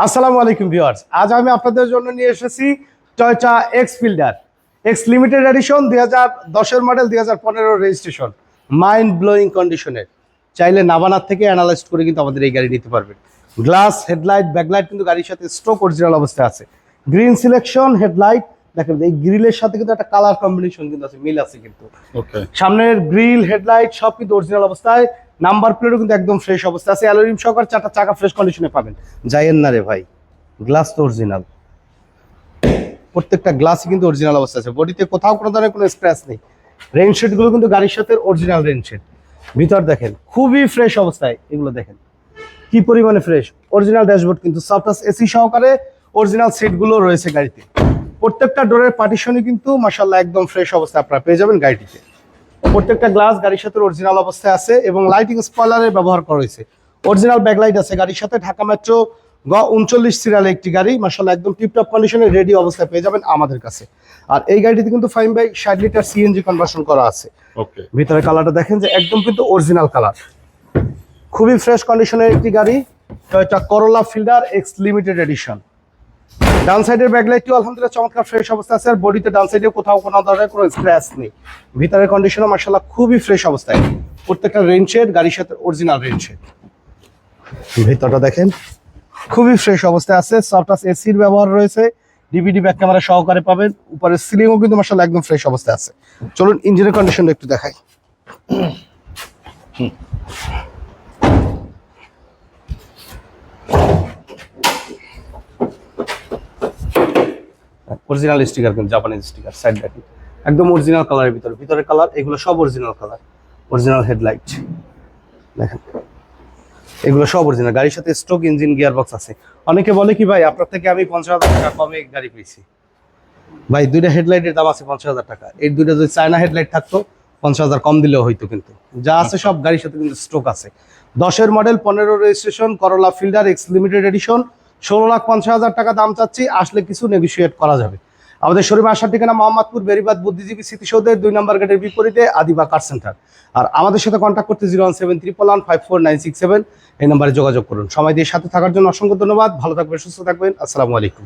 আসসালামু আলাইকুম ভিউয়ার্স, আজ আমি আপনাদের জন্য নিয়ে এসেছি Toyota x fielder X limited addition 2010 model 2015 registration, mind blowing কন্ডিশনের। চাইলে নাবানার থেকে অ্যানালাইজ করে কিন্তু আমাদের এই গাড়ি নিতে পারবেন। গ্লাস, হেডলাইট, ব্যাকলাইট কিন্তু গাড়ির সাথে স্ট্রোক অরিজিনাল অবস্থায় আছে। গ্রিন সিলেকশন হেডলাইট, দেখেন এই গ্রিলের সাথে কিন্তু একটা কালার কম্বিনেশন কিন্তু আছে, মিল আছে কিন্তু। ওকে, সামনের গ্রিল, হেডলাইট সব কিন্তু অরিজিনাল অবস্থায়। নাম্বার প্লেটও কিন্তু একদম ফ্রেশ অবস্থা আছে। অ্যালুমিনিয়াম সহকারে চারটা চাকা ফ্রেশ কন্ডিশনে পাবেন। যাইয়েন না রে ভাই, গ্লাস তো অরিজিনাল, প্রত্যেকটা গ্লাসই কিন্তু অরিজিনাল অবস্থা আছে। বডিতে কোথাও কোনো ধরনের কোনো স্ক্র্যাচ নেই। রেইনশেড গুলো কিন্তু গাড়ির সাথে অরিজিনাল রেইনশেড। ভিতর দেখেন খুবই ফ্রেশ অবস্থায়, এগুলো দেখেন কি পরিমাণে ফ্রেশ। অরিজিনাল ড্যাশবোর্ড কিন্তু সফট টাচ এসি সহকারে, অরিজিনাল সিট গুলো রয়েছে গাড়িতে। প্রত্যেকটা ডোরের পার্টিশনই কিন্তু মাশাআল্লাহ একদম ফ্রেশ অবস্থায় আপনারা পেয়ে যাবেন গাড়িটিতে। প্রত্যেকটা গ্লাস গাড়ির সাথে অরিজিনাল অবস্থায় আছে এবং লাইটিং স্পয়লারের ব্যবহার করা হয়েছে। অরিজিনাল ব্যাকলাইট আছে গাড়ির সাথে। ঢাকা মেট্রো 39 সিরিয়ালে একটি গাড়ি, মাশাআল্লাহ একদম টিপটপ কন্ডিশনে রেডি অবস্থায় পেয়ে যাবেন আমাদের কাছে। আর এই গাড়িটিতে কিন্তু ফাইম বাই 60 লিটার সিএনজি কনভার্সন করা আছে। ওকে, ভিতরে কালারটা দেখেন যে একদম কিন্তু অরিজিনাল কালার, খুবই ফ্রেশ কন্ডিশনের একটি গাড়ি, Toyota Corolla Fielder X limited edition. ডান সাইডের ব্যাকলাইটটিও আলহামদুলিল্লাহ চমৎকার ফ্রেশ অবস্থা আছে। আর বডিতে ডান সাইডে কোথাও কোনো ধরনের কোনো স্ক্র্যাচ নেই। ভিতরের কন্ডিশনও মাশাআল্লাহ খুবই ফ্রেশ অবস্থায়। প্রত্যেকটা রেইনশেড গাড়ির সাথে অরিজিনাল রেইনশেড। ভিতরটা দেখেন খুবই ফ্রেশ অবস্থায় আছে। সফট টাচ এসির ব্যবহার রয়েছে, ডিভিডি ব্যাক ক্যামেরা সহকারে পাবেন। উপরের সিলিংও কিন্তু মাশাআল্লাহ একদম ফ্রেশ অবস্থায় আছে। চলুন ইঞ্জিনের কন্ডিশনটা একটু দেখাই। অরিজিনাল স্টিকার কিন্তু জাপানিজ স্টিকার, সাইড দেখেন একদম অরিজিনাল কালারের ভিতরে। ভিতরের কালার এগুলো সব অরিজিনাল কালার। অরিজিনাল হেডলাইট দেখেন, এগুলো সব অরিজিনাল। গাড়ির সাথে স্ট্রোক ইঞ্জিন গিয়ার বক্স আছে। অনেকে বলে কি ভাই আপনার থেকে আমি 50,000 টাকা কমে গাড়ি পেয়েছি। ভাই দুইটা হেডলাইটের দাম আছে 50,000 টাকা। এই দুইটা যদি চায়না হেডলাইট থাকতো 50,000 কম দিলেও হয়তো, কিন্তু যা আছে সব গাড়ির সাথে কিন্তু স্ট্রোক আছে। 10 মডেল 15 রেজিস্ট্রেশন করোলা ফিল্ডার এক্স লিমিটেড এডিশন, 16,50,000 টাকা দাম চাচ্ছি। আসলে কিছু নেগোশিয়েট করা যাবে। আমাদের শোরুমে আসার ঠিকানা মোহাম্মদপুর বেরিবাদ বুদ্ধিজীবী স্মৃতিসৌধের 2 নম্বর গেটের বিপরীতে আদিবা কার সেন্টার। আর আমাদের সাথে কন্ট্যাক্ট করতে 01731154967 এই নম্বরে যোগাযোগ করুন। সময় দিয়ে সাথে থাকার জন্য অসংখ্য ধন্যবাদ। ভালো থাকবেন, সুস্থ থাকবেন। আসসালামু আলাইকুম।